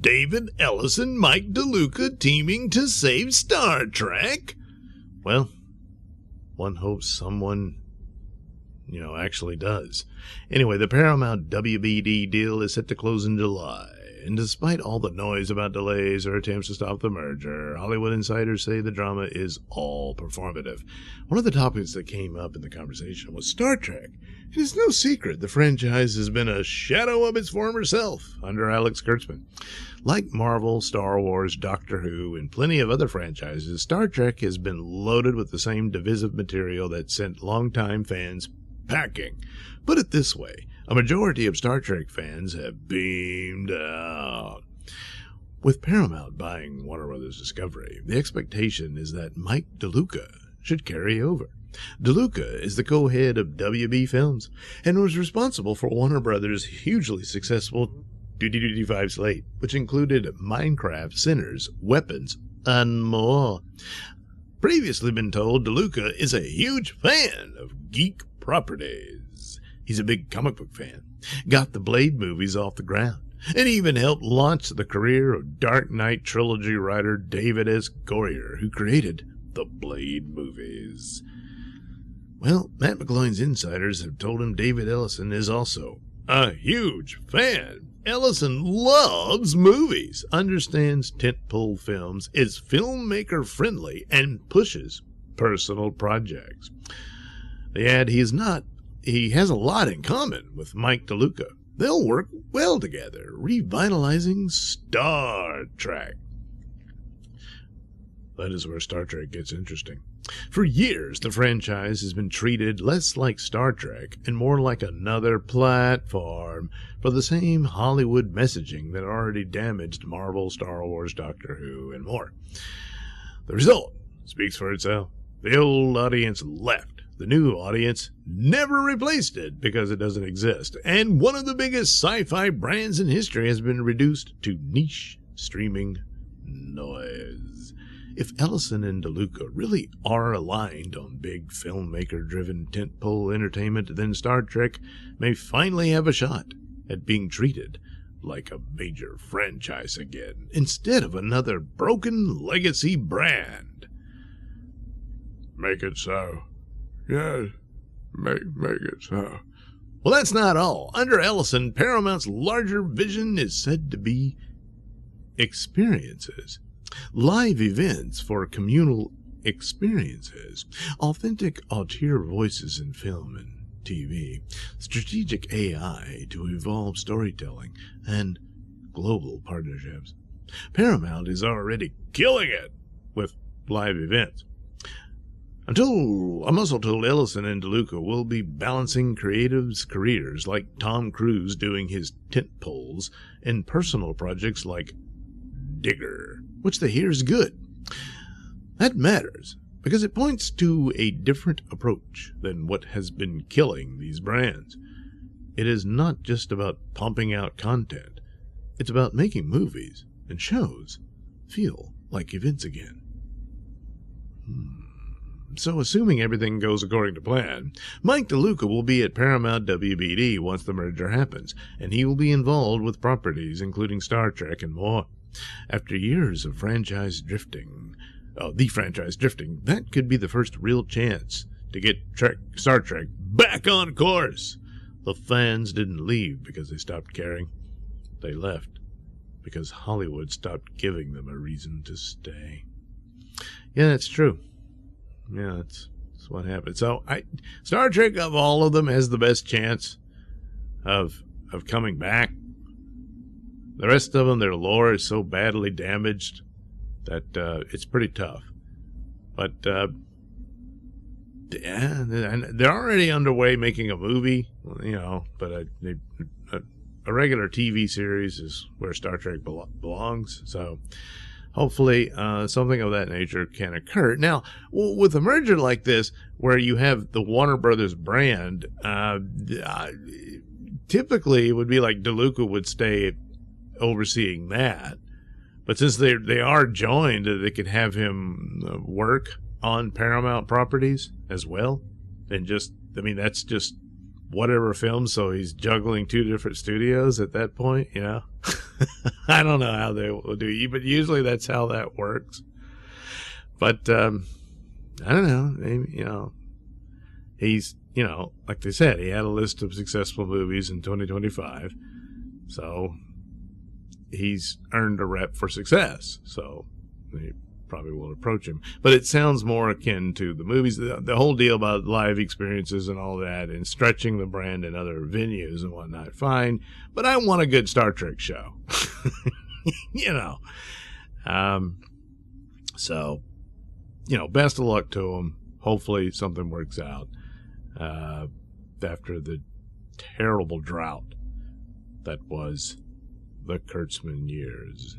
David Ellison, Mike DeLuca teaming to save Star Trek? Well, one hopes someone, actually does. Anyway, the Paramount WBD deal is set to close in July. And despite all the noise about delays or attempts to stop the merger, Hollywood insiders say the drama is all performative. One of the topics that came up in the conversation was Star Trek. It is no secret the franchise has been a shadow of its former self under Alex Kurtzman. Like Marvel, Star Wars, Doctor Who, and plenty of other franchises, Star Trek has been loaded with the same divisive material that sent longtime fans packing. Put it this way. A majority of Star Trek fans have beamed out. With Paramount buying Warner Brothers Discovery, the expectation is that Mike DeLuca should carry over. DeLuca is the co-head of WB Films and was responsible for Warner Brothers' hugely successful 2025 slate, which included Minecraft, Sinners, Weapons, and more. Previously been told, DeLuca is a huge fan of geek properties. He's a big comic book fan, got the Blade movies off the ground, and even helped launch the career of Dark Knight trilogy writer David S. Goyer, who created the Blade movies. Well, Matt McGloin's insiders have told him David Ellison is also a huge fan. Ellison loves movies, understands tentpole films, is filmmaker-friendly, and pushes personal projects. They add he has a lot in common with Mike DeLuca. They'll work well together, revitalizing Star Trek. That is where Star Trek gets interesting. For years, the franchise has been treated less like Star Trek and more like another platform for the same Hollywood messaging that already damaged Marvel, Star Wars, Doctor Who, and more. The result speaks for itself. The old audience left. The new audience never replaced it because it doesn't exist. And one of the biggest sci-fi brands in history has been reduced to niche streaming noise. If Ellison and DeLuca really are aligned on big filmmaker-driven tentpole entertainment, then Star Trek may finally have a shot at being treated like a major franchise again, instead of another broken legacy brand. Make it so. Yes, make it so. Well, that's not all. Under Ellison, Paramount's larger vision is said to be experiences. Live events for communal experiences. Authentic auteur voices in film and TV. Strategic AI to evolve storytelling. And global partnerships. Paramount is already killing it with live events. I'm also told Ellison and DeLuca will be balancing creatives' careers like Tom Cruise doing his tentpoles and personal projects like Digger, which they hear is good. That matters because it points to a different approach than what has been killing these brands. It is not just about pumping out content. It's about making movies and shows feel like events again. So assuming everything goes according to plan, Mike DeLuca will be at Paramount WBD once the merger happens, and he will be involved with properties including Star Trek and more. After years of the franchise drifting, that could be the first real chance to get Star Trek back on course. The fans didn't leave because they stopped caring. They left because Hollywood stopped giving them a reason to stay. Yeah, that's true. Yeah, that's what happened. So Star Trek of all of them has the best chance of coming back. The rest of them, their lore is so badly damaged that it's pretty tough. But yeah, they're already underway making a movie, but a regular TV series is where Star Trek belongs. So hopefully something of that nature can occur. Now, with a merger like this, where you have the Warner Brothers brand, typically it would be like DeLuca would stay overseeing that. But since they are joined, they could have him work on Paramount properties as well. And that's just whatever film, so he's juggling 2 different studios at that point, you know. I don't know how they will do it, but usually that's how that works. But I don't know, maybe, you know, he's, you know, like they said, he had a list of successful movies in 2025, so he's earned a rep for success, so they probably will approach him. But it sounds more akin to the movies, the whole deal about live experiences and all that, and stretching the brand in other venues and whatnot. Fine, but I want a good Star Trek show. You know. So, you know, best of luck to him. Hopefully something works out after the terrible drought that was the Kurtzman years.